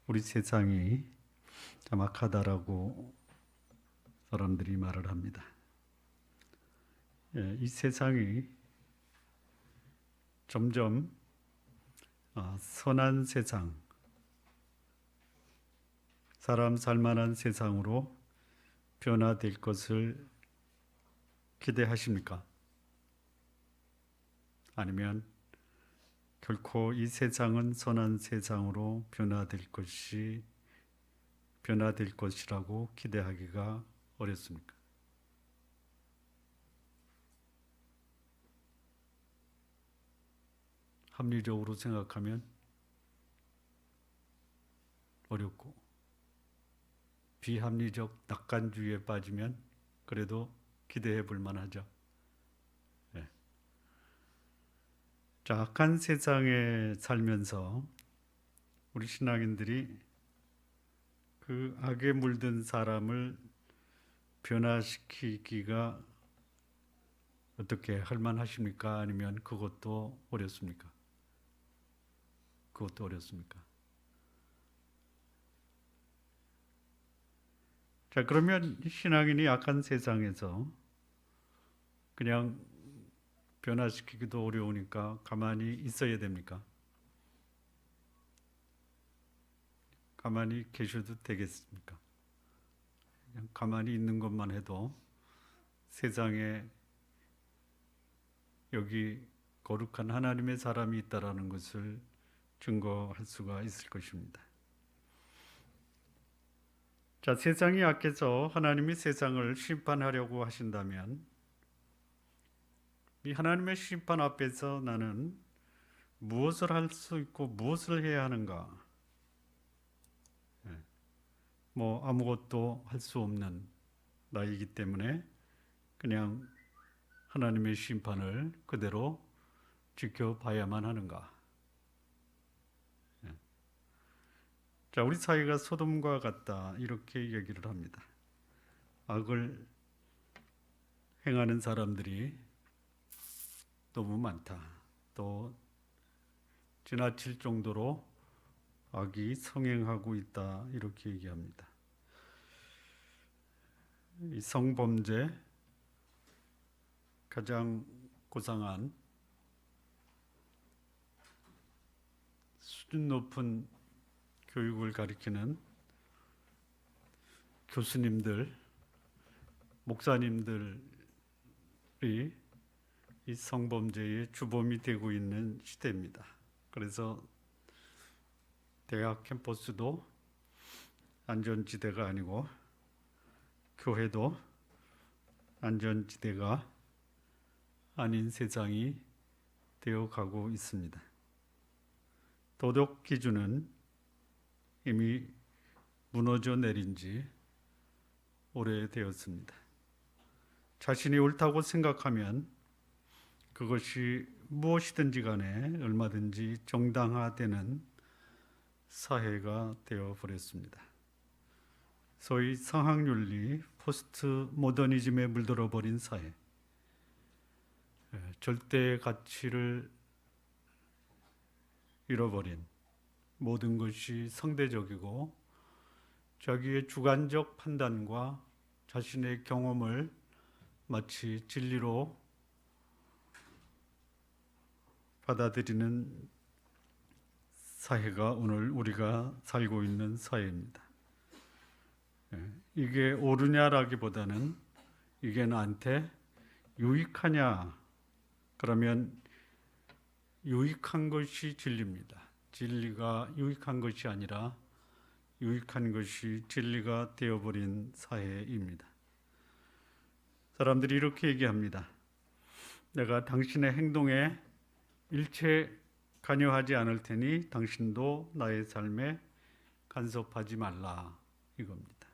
우리 세상이 참 악하다라고 사람들이 말을 합니다. 이 세상이 점점 선한 세상, 사람 살만한 세상으로 변화될 것을 기대하십니까? 아니면 결코 이 세상은 선한 세상으로 변화될 것이라고 기대하기가 어렵습니까? 합리적으로 생각하면 어렵고, 비합리적 낙관주의에 빠지면 그래도 기대해 볼 만하죠. 네. 자, 악한 세상에 살면서 우리 신앙인들이 그 악에 물든 사람을 변화시키기가 어떻게 할 만하십니까? 아니면 그것도 어렵습니까? 그것도 어렵습니까? 자, 그러면 신앙인이 악한 세상에서 그냥 변화시키기도 어려우니까 가만히 있어야 됩니까? 가만히 계셔도 되겠습니까? 그냥 가만히 있는 것만 해도 세상에 여기 거룩한 하나님의 사람이 있다라는 것을 증거할 수가 있을 것입니다. 자, 세상이 악해서 하나님이 세상을 심판하려고 하신다면 이 하나님의 심판 앞에서 나는 무엇을 할 수 있고 무엇을 해야 하는가? 아무것도 할 수 없는 나이기 때문에 그냥 하나님의 심판을 그대로 지켜봐야만 하는가? 자, 우리 사회가 소돔과 같다 이렇게 얘기를 합니다. 악을 행하는 사람들이 너무 많다. 또 지나칠 정도로 악이 성행하고 있다 이렇게 얘기합니다. 이 성범죄 가장 고상한 수준 높은 교육을 가리키는 교수님들, 목사님들이 이 성범죄의 주범이 되고 있는 시대입니다. 그래서 대학 캠퍼스도 안전지대가 아니고 교회도 안전지대가 아닌 세상이 되어가고 있습니다. 도덕 기준은 이미 무너져 내린 지 오래되었습니다. 자신이 옳다고 생각하면 그것이 무엇이든지 간에 얼마든지 정당화되는 사회가 되어버렸습니다. 소위 상학윤리, 포스트 모더니즘에 물들어 버린 사회, 절대 가치를 잃어버린 모든 것이 상대적이고 자기의 주관적 판단과 자신의 경험을 마치 진리로 받아들이는 사회가 오늘 우리가 살고 있는 사회입니다. 이게 옳으냐라기보다는 이게 나한테 유익하냐? 그러면 유익한 것이 진리입니다. 진리가 유익한 것이 아니라 유익한 것이 진리가 되어버린 사회입니다. 사람들이 이렇게 얘기합니다. 내가 당신의 행동에 일체 관여하지 않을 테니 당신도 나의 삶에 간섭하지 말라 이겁니다.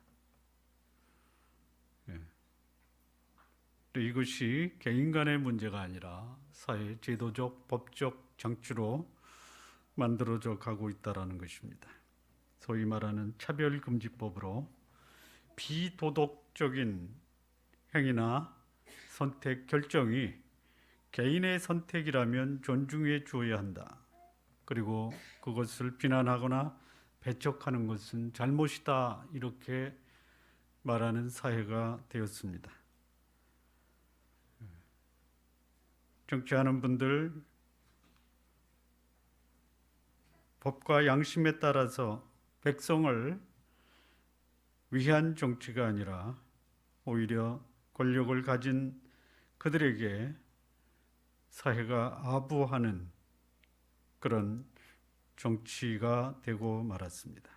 이것이 개인 간의 문제가 아니라 사회 제도적, 법적 장치로 만들어져 가고 있다는 것입니다. 소위 말하는 차별금지법으로 비도덕적인 행위나 선택 결정이 개인의 선택이라면 존중해 주어야 한다. 그리고 그것을 비난하거나 배척하는 것은 잘못이다 이렇게 말하는 사회가 되었습니다. 정치하는 분들 법과 양심에 따라서 백성을 위한 정치가 아니라 오히려 권력을 가진 그들에게 사회가 아부하는 그런 정치가 되고 말았습니다.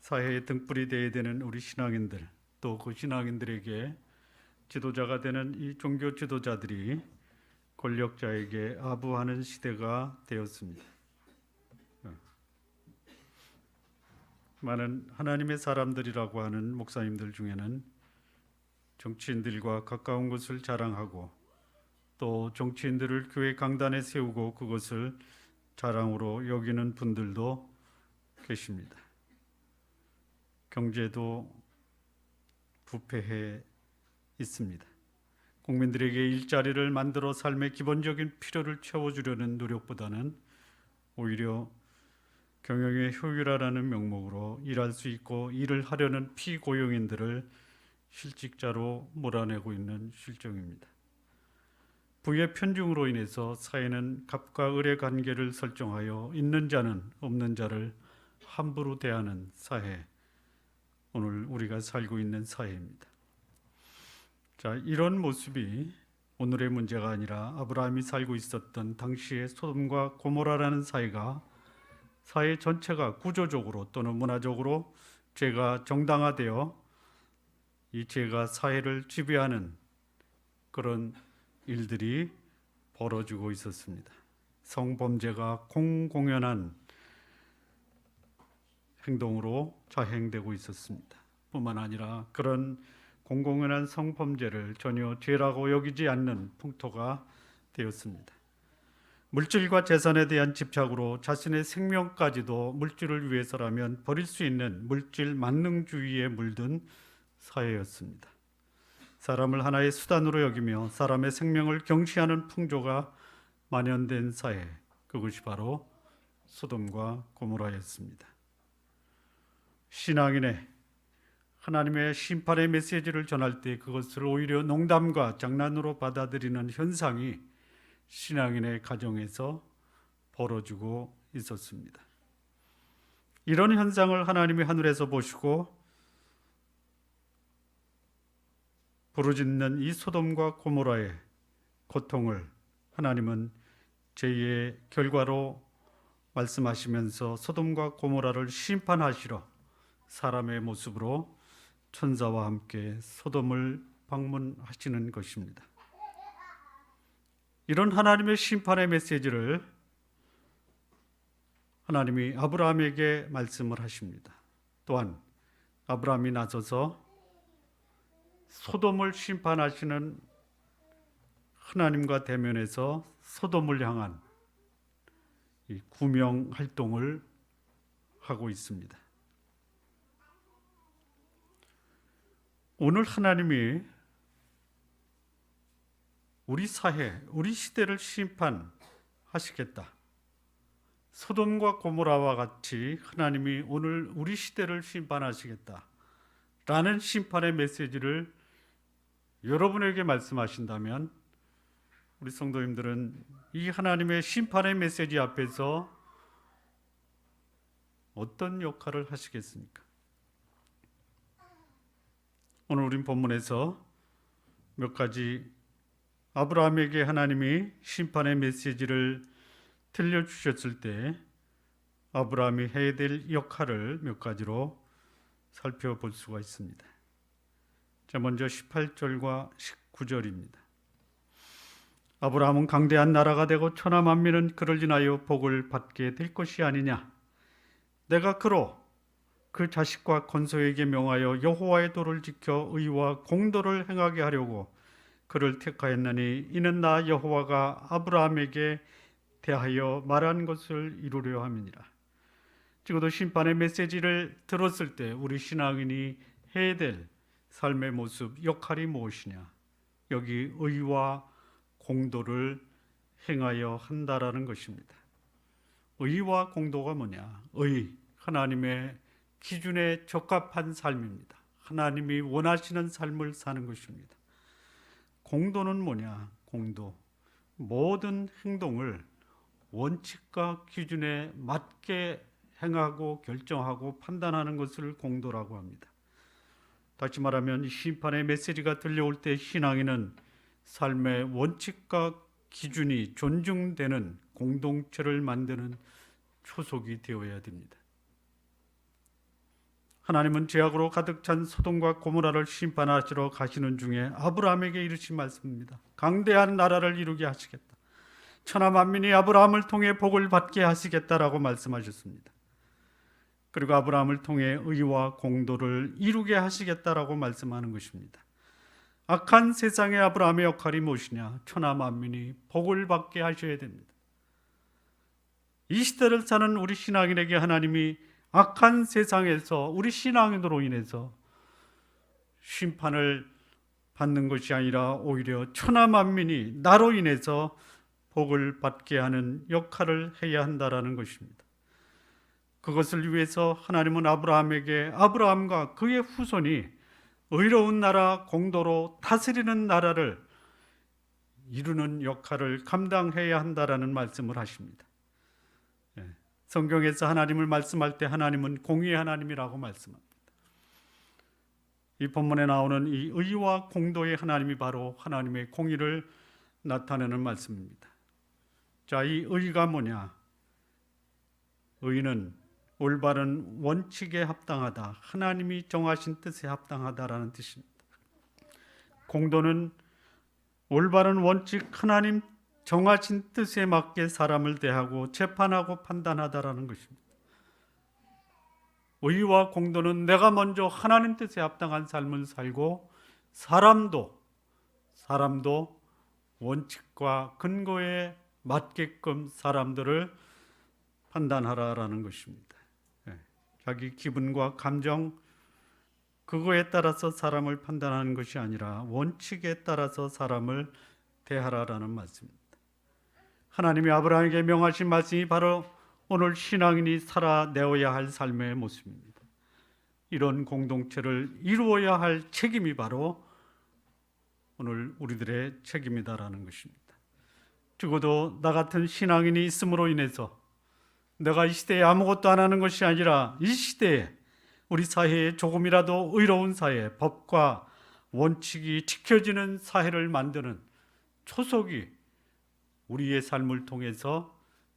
사회의 등불이 되어야 되는 우리 신앙인들, 또 그 신앙인들에게 지도자가 되는 이 종교 지도자들이 권력자에게 아부하는 시대가 되었습니다. 많은 하나님의 사람들이라고 하는 목사님들 중에는 정치인들과 가까운 것을 자랑하고 또 정치인들을 교회 강단에 세우고 그것을 자랑으로 여기는 분들도 계십니다. 경제도 부패해 있습니다. 국민들에게 일자리를 만들어 삶의 기본적인 필요를 채워주려는 노력보다는 오히려 경영의 효율화라는 명목으로 일할 수 있고 일을 하려는 피고용인들을 실직자로 몰아내고 있는 실정입니다. 부의 편중으로 인해서 사회는 갑과 을의 관계를 설정하여 있는 자는 없는 자를 함부로 대하는 사회, 오늘 우리가 살고 있는 사회입니다. 자, 이런 모습이 오늘의 문제가 아니라 아브라함이 살고 있었던 당시의 소돔과 고모라라는 사회가 사회 전체가 구조적으로 또는 문화적으로 죄가 정당화되어 이 죄가 사회를 지배하는 그런 일들이 벌어지고 있었습니다. 성범죄가 공공연한 행동으로 자행되고 있었습니다. 뿐만 아니라 그런 공공연한 성범죄를 전혀 죄라고 여기지 않는 풍토가 되었습니다. 물질과 재산에 대한 집착으로 자신의 생명까지도 물질을 위해서라면 버릴 수 있는 물질 만능주의에 물든 사회였습니다. 사람을 하나의 수단으로 여기며 사람의 생명을 경시하는 풍조가 만연된 사회, 그것이 바로 소돔과 고모라였습니다. 신앙인의 하나님의 심판의 메시지를 전할 때 그것을 오히려 농담과 장난으로 받아들이는 현상이 신앙인의 가정에서 벌어지고 있었습니다. 이런 현상을 하나님이 하늘에서 보시고 부르짖는 이 소돔과 고모라의 고통을 하나님은 죄의 결과로 말씀하시면서 소돔과 고모라를 심판하시러 사람의 모습으로 천사와 함께 소돔을 방문하시는 것입니다. 이런 하나님의 심판의 메시지를 하나님이 아브라함에게 말씀을 하십니다. 또한 아브라함이 나서서 소돔을 심판하시는 하나님과 대면해서 소돔을 향한 이 구명 활동을 하고 있습니다. 오늘 하나님이 우리 사회, 우리 시대를 심판하시겠다. 소돔과 고모라와 같이 하나님이 오늘 우리 시대를 심판하시겠다. 라는 심판의 메시지를 여러분에게 말씀하신다면 우리 성도님들은 이 하나님의 심판의 메시지 앞에서 어떤 역할을 하시겠습니까? 오늘 우린 본문에서 몇 가지 아브라함에게 하나님이 심판의 메시지를 들려주셨을 때 아브라함이 해야 될 역할을 몇 가지로 살펴볼 수가 있습니다. 자, 먼저 18절과 19절입니다. 아브라함은 강대한 나라가 되고 천하 만민은 그를 인하여 복을 받게 될 것이 아니냐. 내가 그로 그 자식과 건소에게 명하여 여호와의 도를 지켜 의와 공도를 행하게 하려고 그를 택하였나니 이는 나 여호와가 아브라함에게 대하여 말한 것을 이루려 함이니라. 적어도 심판의 메시지를 들었을 때 우리 신앙인이 해야 될 삶의 모습, 역할이 무엇이냐? 여기 의와 공도를 행하여 한다라는 것입니다. 의와 공도가 뭐냐? 의, 하나님의 기준에 적합한 삶입니다. 하나님이 원하시는 삶을 사는 것입니다. 공도는 뭐냐? 공도, 모든 행동을 원칙과 기준에 맞게 행하고 결정하고 판단하는 것을 공도라고 합니다. 다시 말하면 심판의 메시지가 들려올 때 신앙인은 삶의 원칙과 기준이 존중되는 공동체를 만드는 초석이 되어야 됩니다. 하나님은 죄악으로 가득 찬 소돔과 고모라를 심판하시러 가시는 중에 아브라함에게 이르신 말씀입니다. 강대한 나라를 이루게 하시겠다. 천하 만민이 아브라함을 통해 복을 받게 하시겠다라고 말씀하셨습니다. 그리고 아브라함을 통해 의와 공도를 이루게 하시겠다라고 말씀하는 것입니다. 악한 세상의 아브라함의 역할이 무엇이냐? 천하 만민이 복을 받게 하셔야 됩니다. 이 시대를 사는 우리 신앙인에게 하나님이 악한 세상에서 우리 신앙인으로 인해서 심판을 받는 것이 아니라 오히려 천하 만민이 나로 인해서 복을 받게 하는 역할을 해야 한다라는 것입니다. 그것을 위해서 하나님은 아브라함에게 아브라함과 그의 후손이 의로운 나라, 공도로 다스리는 나라를 이루는 역할을 감당해야 한다라는 말씀을 하십니다. 성경에서 하나님을 말씀할 때 하나님은 공의의 하나님이라고 말씀합니다. 이 본문에 나오는 이 의와 공도의 하나님이 바로 하나님의 공의를 나타내는 말씀입니다. 자, 이 의가 뭐냐? 의는 올바른 원칙에 합당하다, 하나님이 정하신 뜻에 합당하다라는 뜻입니다. 공도는 올바른 원칙, 하나님 정하신 뜻에 맞게 사람을 대하고 재판하고 판단하다라는 것입니다. 의와 공도는 내가 먼저 하나님 뜻에 합당한 삶을 살고 사람도 원칙과 근거에 맞게끔 사람들을 판단하라라는 것입니다. 자기 기분과 감정 그거에 따라서 사람을 판단하는 것이 아니라 원칙에 따라서 사람을 대하라라는 말씀입니다. 하나님이 아브라함에게 명하신 말씀이 바로 오늘 신앙인이 살아내어야 할 삶의 모습입니다. 이런 공동체를 이루어야 할 책임이 바로 오늘 우리들의 책임이다라는 것입니다. 적어도 나 같은 신앙인이 있음으로 인해서 내가 이 시대에 아무것도 안 하는 것이 아니라 이 시대에 우리 사회에 조금이라도 의로운 사회, 법과 원칙이 지켜지는 사회를 만드는 초석이 우리의 삶을 통해서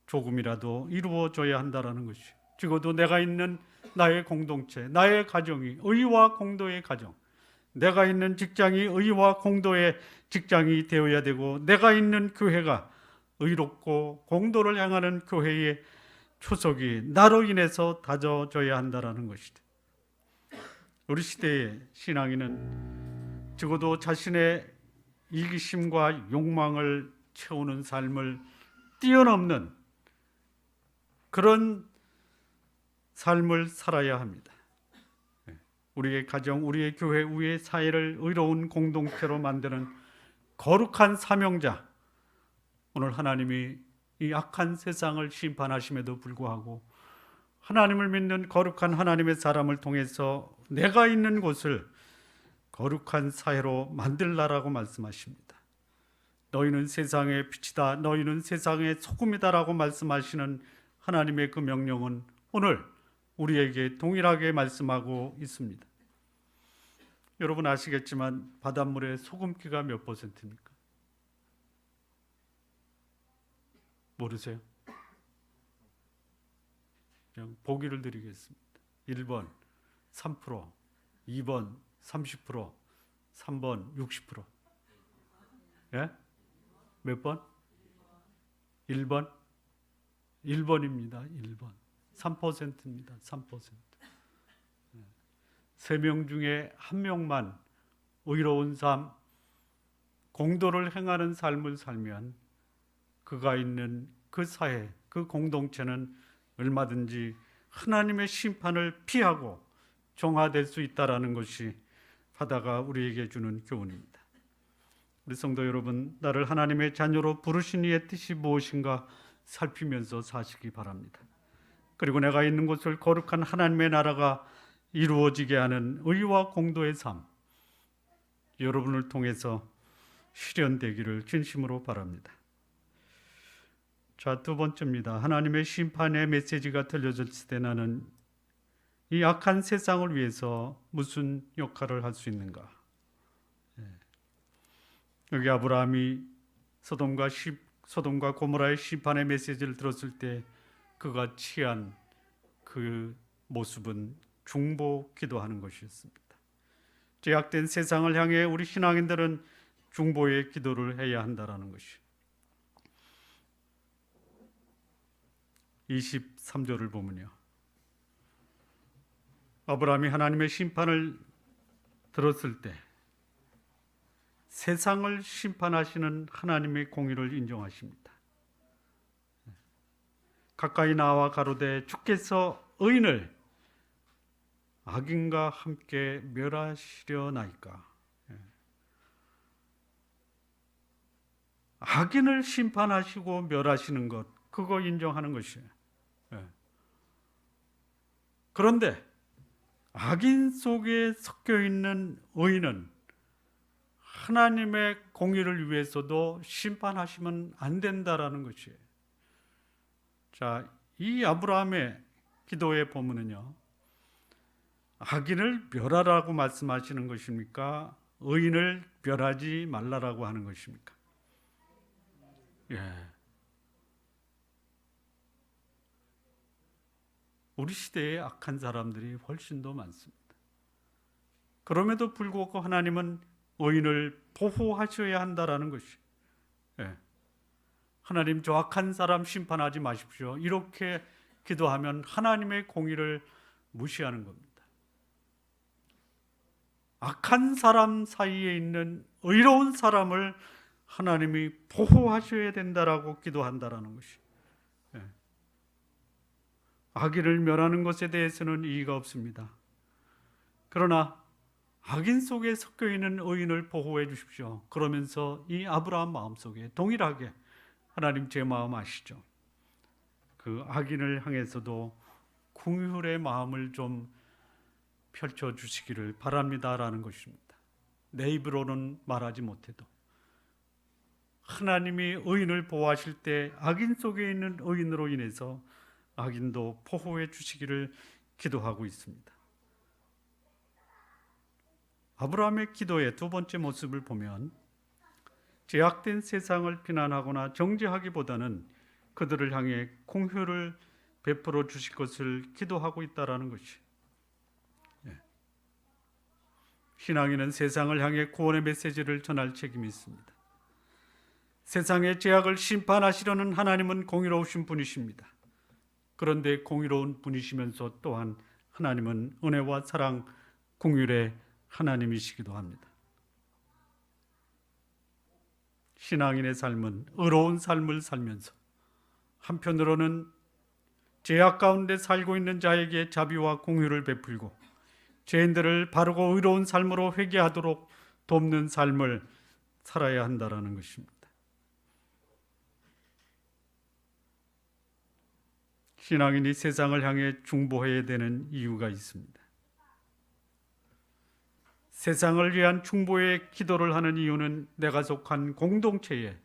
조금이라도 이루어져야 한다는 것이, 적어도 내가 있는 나의 공동체, 나의 가정이 의와 공도의 가정, 내가 있는 직장이 의와 공도의 직장이 되어야 되고, 내가 있는 교회가 의롭고 공도를 향하는 교회의 초석이 나로 인해서 다져져야 한다는 것이다. 우리 시대의 신앙인은 적어도 자신의 이기심과 욕망을 채우는 삶을 뛰어넘는 그런 삶을 살아야 합니다. 우리의 가정, 우리의 교회, 우리의 사회를 의로운 공동체로 만드는 거룩한 사명자, 오늘 하나님이 이 악한 세상을 심판하심에도 불구하고 하나님을 믿는 거룩한 하나님의 사람을 통해서 내가 있는 곳을 거룩한 사회로 만들라라고 말씀하십니다. 너희는 세상의 빛이다, 너희는 세상의 소금이다라고 말씀하시는 하나님의 그 명령은 오늘 우리에게 동일하게 말씀하고 있습니다. 여러분 아시겠지만 바닷물의 소금기가 몇 %입니까? 모르세요? 그냥 보기를 드리겠습니다. 1번 3%, 2번 30%, 3번 60%. 예? 몇 번? 1번? 1번입니다. 1번. 3%입니다. 3%. 3명 중에 1명만 의로운 삶, 공도를 행하는 삶을 살면 그가 있는 그 사회, 그 공동체는 얼마든지 하나님의 심판을 피하고 정화될 수 있다라는 것이 바다가 우리에게 주는 교훈입니다. 우리 성도 여러분, 나를 하나님의 자녀로 부르신 이의 뜻이 무엇인가 살피면서 사시기 바랍니다. 그리고 내가 있는 곳을 거룩한 하나님의 나라가 이루어지게 하는 의와 공도의 삶, 여러분을 통해서 실현되기를 진심으로 바랍니다. 자, 두 번째입니다. 하나님의 심판의 메시지가 들려졌을 때 나는 이 악한 세상을 위해서 무슨 역할을 할 수 있는가? 여기 아브라함이 소돔과 고모라의 심판의 메시지를 들었을 때 그가 취한 그 모습은 중보 기도하는 것이었습니다. 죄악된 세상을 향해 우리 신앙인들은 중보의 기도를 해야 한다라는 것이. 23절을 보면요, 아브라함이 하나님의 심판을 들었을 때 세상을 심판하시는 하나님의 공의를 인정하십니다. 가까이 나와 가로되 주께서 의인을 악인과 함께 멸하시려나이까. 악인을 심판하시고 멸하시는 것, 그거 인정하는 것이에요. 그런데 악인 속에 섞여 있는 의인은 하나님의 공의를 위해서도 심판하시면 안 된다라는 것이에요. 자, 이 아브라함의 기도에 보면은요, 악인을 멸하라고 말씀하시는 것입니까? 의인을 멸하지 말라라고 하는 것입니까? 우리 시대에 악한 사람들이 훨씬 더 많습니다. 그럼에도 불구하고 하나님은 의인을 보호하셔야 한다라는 것이. 하나님, 저 악한 사람 심판하지 마십시오. 이렇게 기도하면 하나님의 공의를 무시하는 겁니다. 악한 사람 사이에 있는 의로운 사람을 하나님이 보호하셔야 된다라고 기도한다라는 것이. 악인을 멸하는 것에 대해서는 이의가 없습니다. 그러나 악인 속에 섞여 있는 의인을 보호해 주십시오. 그러면서 이 아브라함 마음속에 동일하게 하나님 제 마음 아시죠? 그 악인을 향해서도 긍휼의 마음을 좀 펼쳐 주시기를 바랍니다라는 것입니다. 내 입으로는 말하지 못해도 하나님이 의인을 보호하실 때 악인 속에 있는 의인으로 인해서 악인도 보호해 주시기를 기도하고 있습니다. 아브라함의 기도의 두 번째 모습을 보면 죄악된 세상을 비난하거나 정죄하기보다는 그들을 향해 긍휼을 베풀어 주실 것을 기도하고 있다라는 것이. 신앙인은 세상을 향해 구원의 메시지를 전할 책임이 있습니다. 세상의 죄악을 심판하시려는 하나님은 공의로우신 분이십니다. 그런데 공의로운 분이시면서 또한 하나님은 은혜와 사랑, 긍휼의 하나님이시기도 합니다. 신앙인의 삶은 의로운 삶을 살면서 한편으로는 죄악 가운데 살고 있는 자에게 자비와 긍휼을 베풀고 죄인들을 바르고 의로운 삶으로 회개하도록 돕는 삶을 살아야 한다는 것입니다. 신앙인이 세상을 향해 중보해야 되는 이유가 있습니다. 세상을 위한 중보의 기도를 하는 이유는 내가 속한 공동체에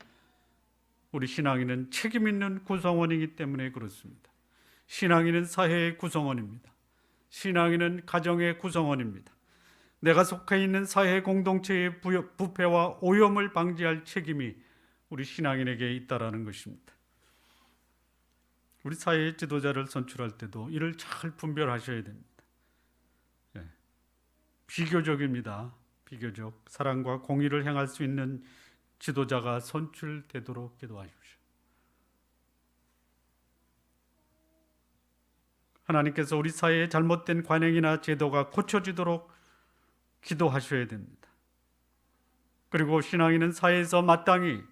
우리 신앙인은 책임 있는 구성원이기 때문에 그렇습니다. 신앙인은 사회의 구성원입니다. 신앙인은 가정의 구성원입니다. 내가 속해 있는 사회 공동체의 부패와 오염을 방지할 책임이 우리 신앙인에게 있다라는 것입니다. 우리 사회의 지도자를 선출할 때도 이를 잘 분별하셔야 됩니다. 비교적입니다. 비교적 사랑과 공의를 행할 수 있는 지도자가 선출되도록 기도하십시오. 하나님께서 우리 사회의 잘못된 관행이나 제도가 고쳐지도록 기도하셔야 됩니다. 그리고 신앙인은 사회에서 마땅히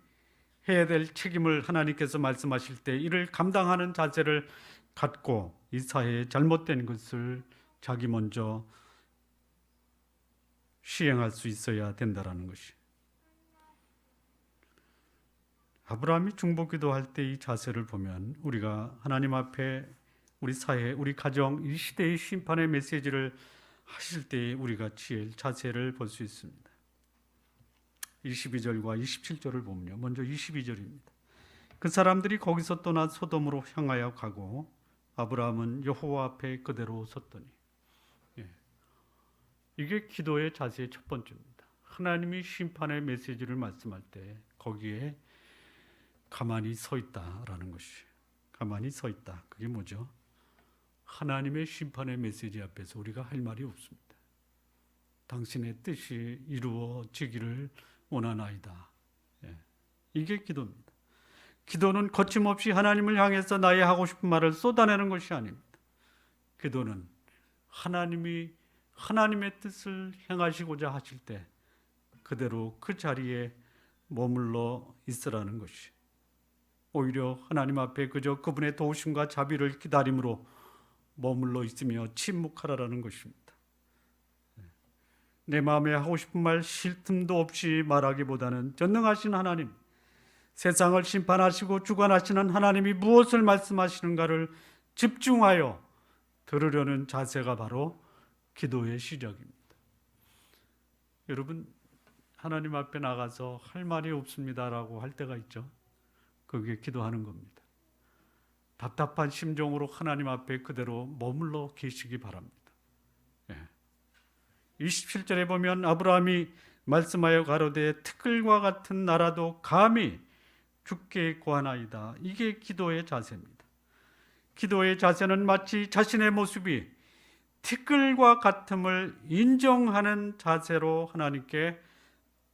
해야 될 책임을 하나님께서 말씀하실 때 이를 감당하는 자세를 갖고 이 사회의 잘못된 것을 자기 먼저 시행할 수 있어야 된다라는 것이. 아브라함이 중보기도할 때 이 자세를 보면 우리가 하나님 앞에 우리 사회, 우리 가정, 이 시대의 심판의 메시지를 하실 때 우리가 취할 자세를 볼 수 있습니다. 22절과 27절을 보면요. 먼저 22절입니다. 그 사람들이 거기서 떠나 소돔으로 향하여 가고 아브라함은 여호와 앞에 그대로 섰더니. 이게 기도의 자세의 첫 번째입니다. 하나님이 심판의 메시지를 말씀할 때 거기에 가만히 서 있다라는 것이. 가만히 서 있다. 그게 뭐죠? 하나님의 심판의 메시지 앞에서 우리가 할 말이 없습니다. 당신의 뜻이 이루어지기를 원하나이다. 이게 기도입니다. 기도는 거침없이 하나님을 향해서 나의 하고 싶은 말을 쏟아내는 것이 아닙니다. 기도는 하나님의 뜻을 행하시고자 하실 때 그대로 그 자리에 머물러 있으라는 것이, 오히려 하나님 앞에 그저 그분의 도우심과 자비를 기다림으로 머물러 있으며 침묵하라는 것입니다. 내 마음에 하고 싶은 말 쉴 틈도 없이 말하기보다는 전능하신 하나님, 세상을 심판하시고 주관하시는 하나님이 무엇을 말씀하시는가를 집중하여 들으려는 자세가 바로 기도의 시작입니다. 여러분, 하나님 앞에 나가서 할 말이 없습니다라고 할 때가 있죠. 그게 기도하는 겁니다. 답답한 심정으로 하나님 앞에 그대로 머물러 계시기 바랍니다. 27절에 보면 아브라함이 말씀하여 가로되 티끌과 같은 나라도 감히 주께 구하나이다. 이게 기도의 자세입니다. 기도의 자세는 마치 자신의 모습이 티끌과 같음을 인정하는 자세로 하나님께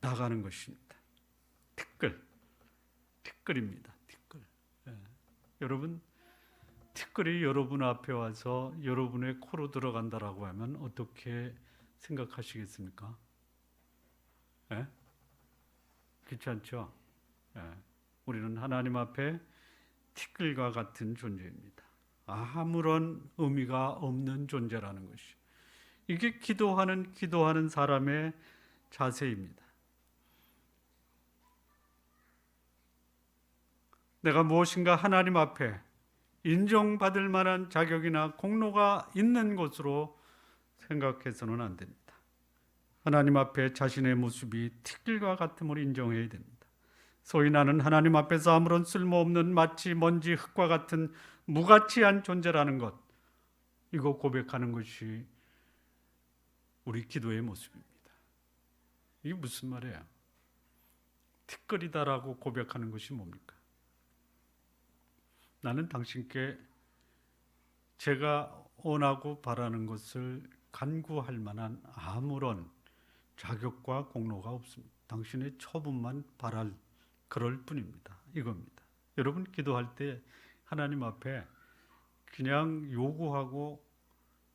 나가는 것입니다. 티끌입니다. 티끌. 여러분, 티끌이 여러분 앞에 와서 여러분의 코로 들어간다라고 하면 어떻게 생각하시겠습니까? 그렇지 않죠? 우리는 하나님 앞에 티끌과 같은 존재입니다. 아무런 의미가 없는 존재라는 것이, 이게 기도하는 사람의 자세입니다. 내가 무엇인가 하나님 앞에 인정받을 만한 자격이나 공로가 있는 것으로 생각해서는 안 됩니다. 하나님 앞에 자신의 모습이 티끌과 같음을 인정해야 됩니다. 소위 나는 하나님 앞에서 아무런 쓸모없는 마치 먼지 흙과 같은 무가치한 존재라는 것, 이거 고백하는 것이 우리 기도의 모습입니다. 이게 무슨 말이에요? 티끌이다라고 고백하는 것이 뭡니까? 나는 당신께 제가 원하고 바라는 것을 간구할 만한 아무런 자격과 공로가 없습니다. 당신의 처분만 바랄 그럴 뿐입니다. 이겁니다. 여러분, 기도할 때 하나님 앞에 그냥 요구하고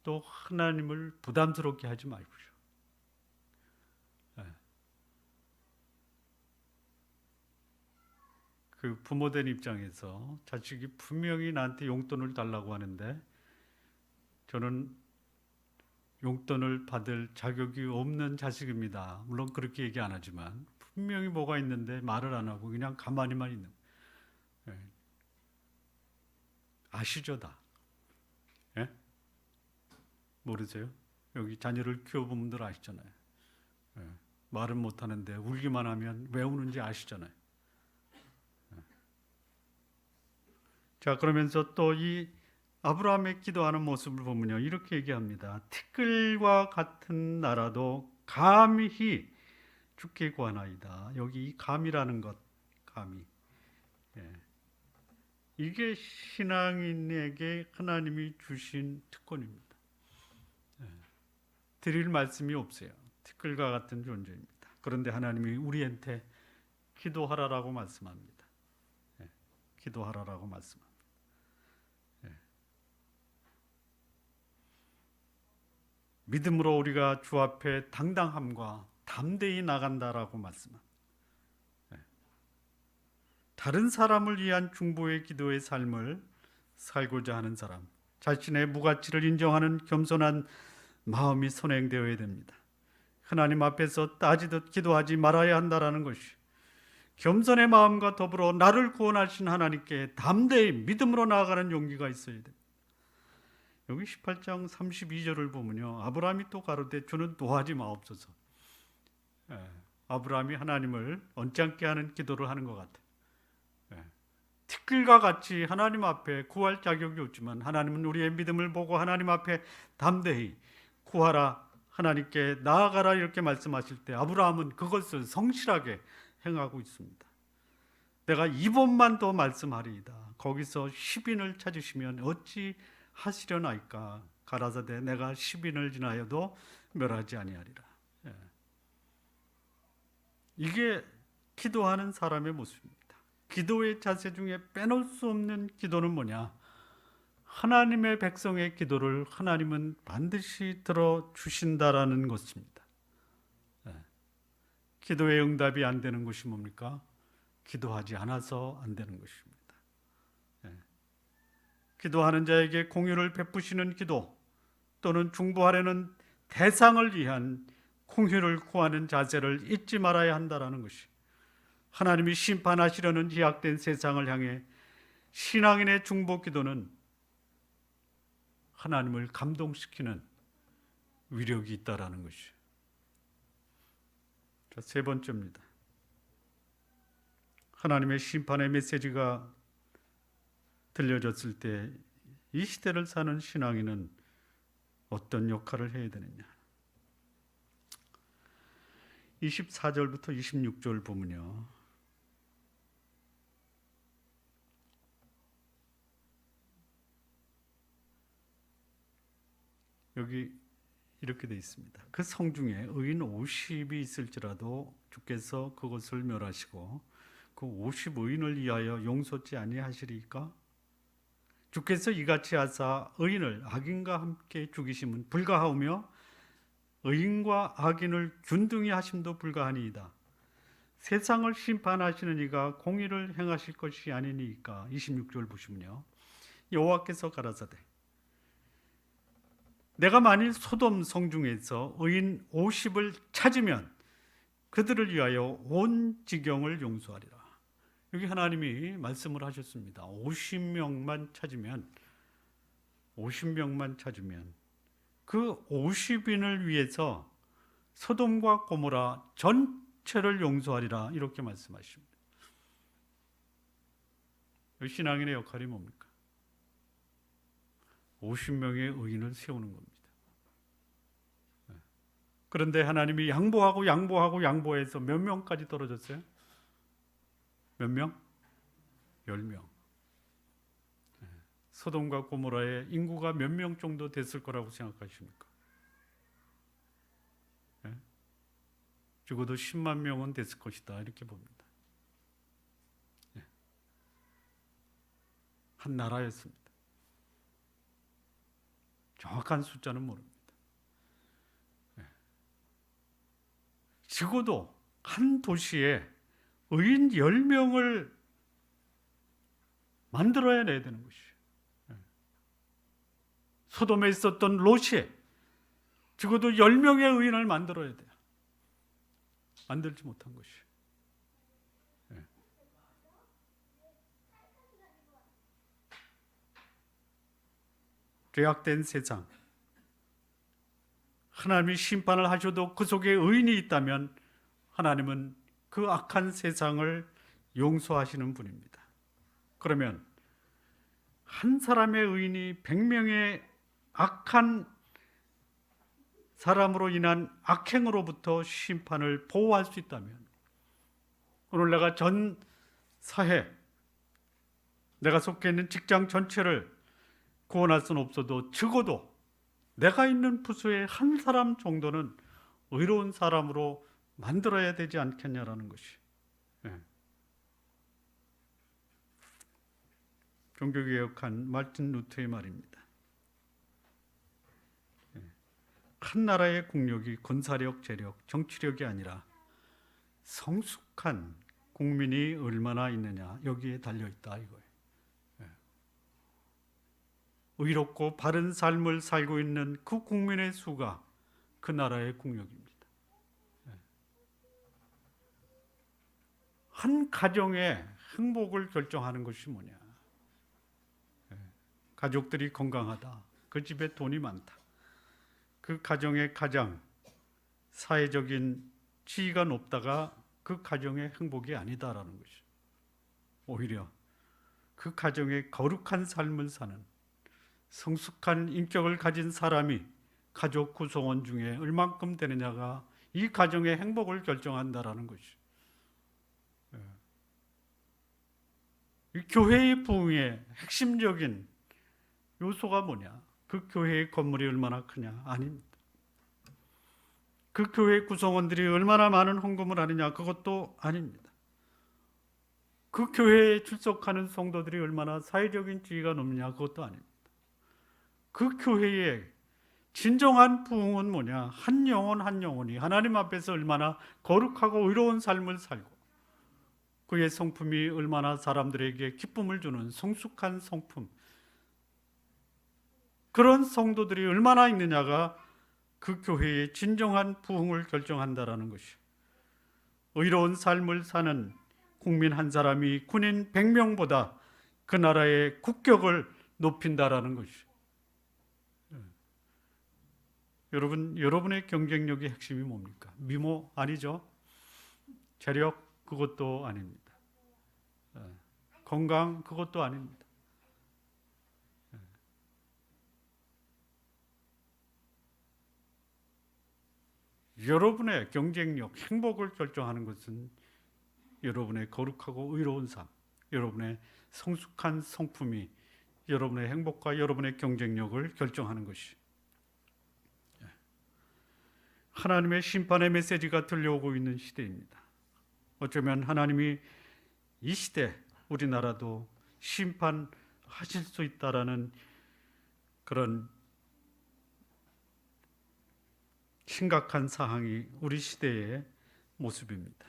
또 하나님을 부담스럽게 하지 마십시오. 그 부모된 입장에서 자식이 분명히 나한테 용돈을 달라고 하는데 저는 용돈을 받을 자격이 없는 자식입니다. 물론 그렇게 얘기 안 하지만 분명히 뭐가 있는데 말을 안 하고 그냥 가만히만 있는 거예요. 아시죠 다? 모르세요? 여기 자녀를 키워본 분들 아시잖아요. 말은 못하는데 울기만 하면 왜 우는지 아시잖아요. 자, 그러면서 또 이 아브라함의 기도하는 모습을 보면요, 이렇게 얘기합니다. 티끌과 같은 나라도 감히 주께 구하나이다. 여기 이 감이라는 것, 감히, 이게 신앙인에게 하나님이 주신 특권입니다. 드릴 말씀이 없어요. 티끌과 같은 존재입니다. 그런데 하나님이 우리한테 기도하라라고 말씀합니다. 기도하라라고 말씀합니다. 믿음으로 우리가 주 앞에 당당함과 담대히 나간다라고 말씀합니다. 다른 사람을 위한 중보의 기도의 삶을 살고자 하는 사람, 자신의 무가치를 인정하는 겸손한 마음이 선행되어야 됩니다. 하나님 앞에서 따지듯 기도하지 말아야 한다라는 것이, 겸손의 마음과 더불어 나를 구원하신 하나님께 담대히 믿음으로 나아가는 용기가 있어야 됩니다. 여기 18장 32절을 보면요, 아브라함이 또 가로되 주는 노하지 마옵소서. 아브라함이 하나님을 언짢게 하는 기도를 하는 것 같아요. 티끌과 같이 하나님 앞에 구할 자격이 없지만 하나님은 우리의 믿음을 보고 하나님 앞에 담대히 구하라, 하나님께 나아가라 이렇게 말씀하실 때 아브라함은 그것을 성실하게 행하고 있습니다. 내가 이번만 더 말씀하리이다. 거기서 10인을 찾으시면 어찌 하시려나이까. 가라사대 내가 10인을 지나여도 멸하지 아니하리라. 이게 기도하는 사람의 모습입니다. 기도의 자세 중에 빼놓을 수 없는 기도는 뭐냐? 하나님의 백성의 기도를 하나님은 반드시 들어주신다라는 것입니다. 기도의 응답이 안 되는 것이 뭡니까? 기도하지 않아서 안 되는 것입니다. 기도하는 자에게 공유를 베푸시는 기도 또는 중보하려는 대상을 위한 공유를 구하는 자세를 잊지 말아야 한다는 것이, 하나님이 심판하시려는 희약된 세상을 향해 신앙인의 중보 기도는 하나님을 감동시키는 위력이 있다라는 것이죠. 자, 세 번째입니다. 하나님의 심판의 메시지가 들려졌을 때 이 시대를 사는 신앙인은 어떤 역할을 해야 되느냐? 24절부터 26절 보면요, 여기 이렇게 되어 있습니다. 그 성중에 의인 50이 있을지라도 주께서 그것을 멸하시고 그 50 의인을 위하여 용서치 아니하시리까? 주께서 이같이 하사 의인을 악인과 함께 죽이심은 불가하오며 의인과 악인을 균등히 하심도 불가하니이다. 세상을 심판하시는 이가 공의를 행하실 것이 아니니까. 26절 보시면요, 여호와께서 가라사대 내가 만일 소돔 성중에서 의인 50을 찾으면 그들을 위하여 온 지경을 용서하리라. 여기 하나님이 말씀을 하셨습니다. 50명만 찾으면 그 50인을 위해서 소돔과 고모라 전체를 용서하리라 이렇게 말씀하십니다. 신앙인의 역할이 뭡니까? 50명의 의인을 세우는 겁니다. 그런데 하나님이 양보해서 몇 명까지 떨어졌어요? 몇 명? 10명. 소돔과 고모라의 인구가 몇 명 정도 됐을 거라고 생각하십니까? 적어도 10만 명은 됐을 것이다 이렇게 봅니다. 한 나라였습니다. 정확한 숫자는 모릅니다. 적어도 한 도시에 의인 10명을 만들어야 내야 되는 것이에요. 소돔에 있었던 롯이 적어도 10명의 의인을 만들어야 돼요. 만들지 못한 것이에요. 죄악된 세상, 하나님이 심판을 하셔도 그 속에 의인이 있다면 하나님은 그 악한 세상을 용서하시는 분입니다. 그러면 한 사람의 의인이 100명의 악한 사람으로 인한 악행으로부터 심판을 보호할 수 있다면, 오늘 내가 전 사회, 내가 속해 있는 직장 전체를 구원할 수는 없어도 적어도 내가 있는 부서의 한 사람 정도는 의로운 사람으로 만들어야 되지 않겠냐라는 것이 종교개혁한 말틴 루터의 말입니다. 한 나라의 국력이 군사력, 재력, 정치력이 아니라 성숙한 국민이 얼마나 있느냐 여기에 달려있다 이거예요. 의롭고 바른 삶을 살고 있는 그 국민의 수가 그 나라의 국력입니다. 한 가정의 행복을 결정하는 것이 뭐냐? 가족들이 건강하다. 그 집에 돈이 많다. 그 가정의 가장 사회적인 지위가 높다가 그 가정의 행복이 아니다라는 것이죠. 오히려 그 가정의 거룩한 삶을 사는 성숙한 인격을 가진 사람이 가족 구성원 중에 얼만큼 되느냐가 이 가정의 행복을 결정한다라는 것이죠. 이 교회의 부흥의 핵심적인 요소가 뭐냐? 그 교회의 건물이 얼마나 크냐? 아닙니다. 그 교회 구성원들이 얼마나 많은 헌금을 하느냐? 그것도 아닙니다. 그 교회에 출석하는 성도들이 얼마나 사회적인 지위가 높냐? 그것도 아닙니다. 그 교회의 진정한 부흥은 뭐냐? 한 영혼 한 영혼이 하나님 앞에서 얼마나 거룩하고 의로운 삶을 살고 그의 성품이 얼마나 사람들에게 기쁨을 주는 성숙한 성품, 그런 성도들이 얼마나 있느냐가 그 교회의 진정한 부흥을 결정한다라는 것이요. 의로운 삶을 사는 국민 한 사람이 군인 100명보다 그 나라의 국격을 높인다라는 것이요. 여러분의 경쟁력의 핵심이 뭡니까? 미모 아니죠? 재력 그것도 아닙니다. 건강 그것도 아닙니다. 여러분의 경쟁력, 행복을 결정하는 것은 여러분의 거룩하고 의로운 삶, 여러분의 성숙한 성품이 여러분의 행복과 여러분의 경쟁력을 결정하는 것이. 하나님의 심판의 메시지가 들려오고 있는 시대입니다. 어쩌면 하나님이 이 시대 우리나라도 심판하실 수 있다라는 그런 심각한 사항이 우리 시대의 모습입니다.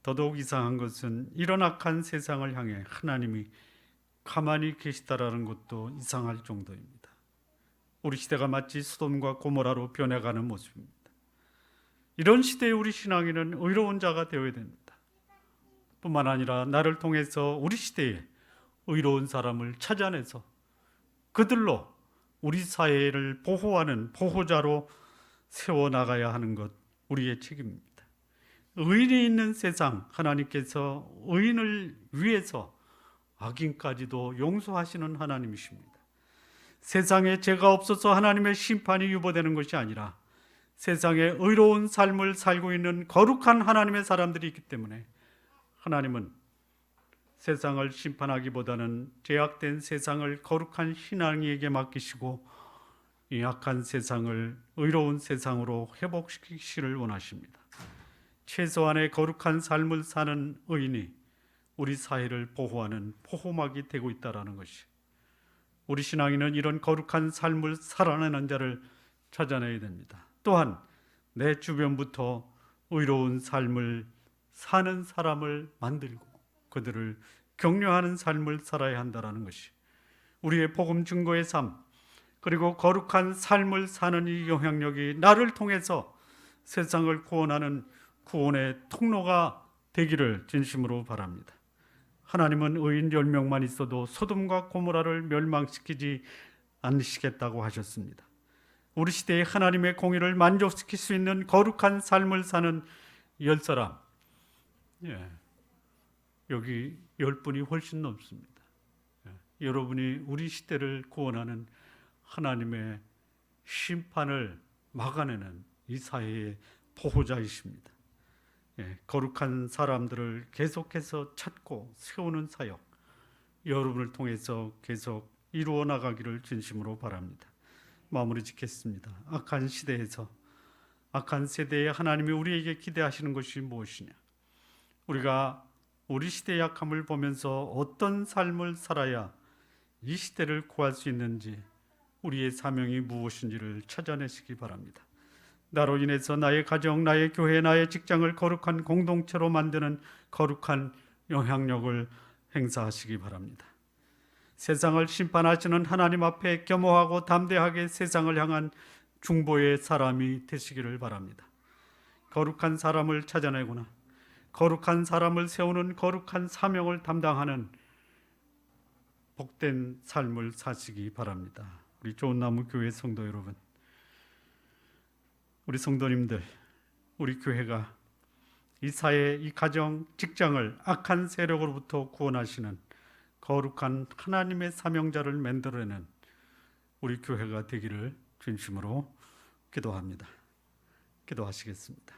더더욱 이상한 것은 이런 악한 세상을 향해 하나님이 가만히 계시다라는 것도 이상할 정도입니다. 우리 시대가 마치 소돔과 고모라로 변해가는 모습입니다. 이런 시대에 우리 신앙인은 의로운 자가 되어야 됩니다. 뿐만 아니라 나를 통해서 우리 시대에 의로운 사람을 찾아내서 그들로 우리 사회를 보호하는 보호자로 세워나가야 하는 것 우리의 책임입니다. 의인이 있는 세상, 하나님께서 의인을 위해서 악인까지도 용서하시는 하나님이십니다. 세상에 죄가 없어서 하나님의 심판이 유보되는 것이 아니라 세상에 의로운 삶을 살고 있는 거룩한 하나님의 사람들이 있기 때문에 하나님은 세상을 심판하기보다는 죄악된 세상을 거룩한 신앙이에게 맡기시고 이 악한 세상을 의로운 세상으로 회복시키기를 원하십니다. 최소한의 거룩한 삶을 사는 의인이 우리 사회를 보호하는 포호막이 되고 있다는 것이, 우리 신앙인은 이런 거룩한 삶을 살아내는 자를 찾아내야 됩니다. 또한 내 주변부터 의로운 삶을 사는 사람을 만들고 그들을 격려하는 삶을 살아야 한다는 것이 우리의 복음 증거의 삶, 그리고 거룩한 삶을 사는 이 영향력이 나를 통해서 세상을 구원하는 구원의 통로가 되기를 진심으로 바랍니다. 하나님은 의인 10명만 있어도 소돔과 고모라를 멸망시키지 않으시겠다고 하셨습니다. 우리 시대에 하나님의 공의를 만족시킬 수 있는 거룩한 삶을 사는 10사람, 여기 10분이 훨씬 넘습니다. 여러분이 우리 시대를 구원하는 하나님의 심판을 막아내는 이 사회의 보호자이십니다. 거룩한 사람들을 계속해서 찾고 세우는 사역, 여러분을 통해서 계속 이루어 나가기를 진심으로 바랍니다. 마무리 짓겠습니다. 악한 시대에서, 악한 세대에 하나님이 우리에게 기대하시는 것이 무엇이냐? 우리가 우리 시대의 약함을 보면서 어떤 삶을 살아야 이 시대를 구할 수 있는지, 우리의 사명이 무엇인지를 찾아내시기 바랍니다. 나로 인해서 나의 가정, 나의 교회, 나의 직장을 거룩한 공동체로 만드는 거룩한 영향력을 행사하시기 바랍니다. 세상을 심판하시는 하나님 앞에 겸허하고 담대하게 세상을 향한 중보의 사람이 되시기를 바랍니다. 거룩한 사람을 찾아내구나. 거룩한 사람을 세우는 거룩한 사명을 담당하는 복된 삶을 사시기 바랍니다. 우리 좋은 나무 교회 성도 여러분, 우리 성도님들, 우리 교회가 이 사회, 이 가정, 직장을 악한 세력으로부터 구원하시는 거룩한 하나님의 사명자를 만들어내는 우리 교회가 되기를 진심으로 기도합니다. 기도하시겠습니다.